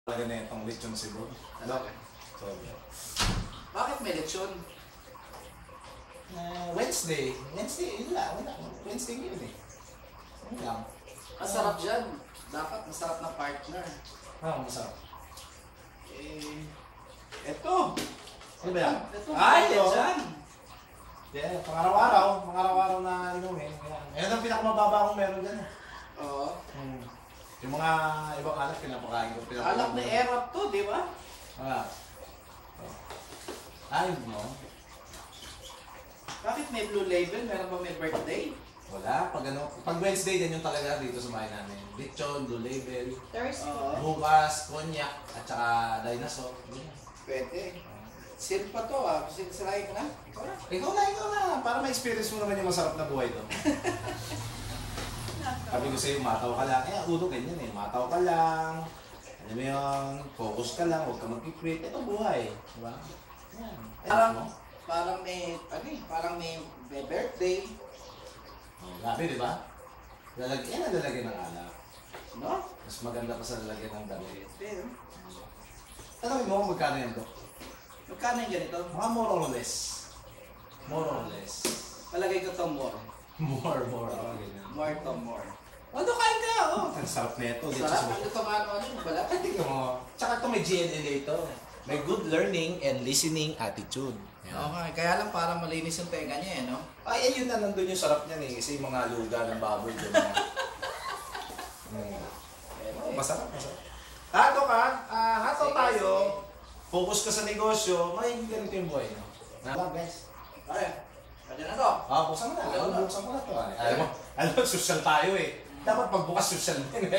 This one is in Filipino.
Talaga na itong lechon si bro. Ano? So, Bakit may lechon? Wednesday, yun lang. Wednesday yun eh. Yun lang. Masarap dyan. Dapat masarap na partner. Masarap. Eto. Ano ba yan? Ito. Ay, Ay, ito. dyan. Yeah, pang-araw-araw na inumin. Yan ang pinakamababa kong meron dyan. Oo. Yung mga ibang alak, pinapakain ko. Alak na erap to, di ba? Ay, no. Bakit may blue label? Meron ba may birthday? Wala. Pag Wednesday, yan yung talaga dito sa bahay namin. Lechon, Blue Label, Thursday. bukas, konyak, at saka dinosaur. Pwede. Sino pa to Sisirahin ko na? Ikaw na. Para ma-experience mo naman yung masarap na buhay doon. Sabi ko sa'yo, mataw ka lang. Ulo ganyan eh. Mataw ka lang. Alam mo yun, focus ka lang, huwag ka mag-create. Ito buhay. Diba? Yan. Parang may birthday. Grabe, di ba? Yan ang lalagyan ng alak. No? Mas maganda pa sa lalagyan ng damit. Pwede. Tanongin mo kung magkano yan to? Magkano yung ganito? Mga more or less. More or less. Palagay ko to more. More. More to more. Ano kain ka? Oh. Ang sarap na ito. Sarap. Ano ito ano bala? Tingnan mo. Tsaka ito may GNLA ito. May good learning and listening attitude. Okay, kaya lang parang malinis yung tenga niya no? Ay, ayun na, nandun yung sarap niyan eh. Kasi yung mga luga ng baboy dyan na. Masarap. Hato ka, hato tayo. Focus ka sa negosyo, may ganito yung buhay. Guys. Ay, pwede na to. Buksan mo na. Buksan mo na to. Alam mo, social tayo eh. Dapat pagbukas social din.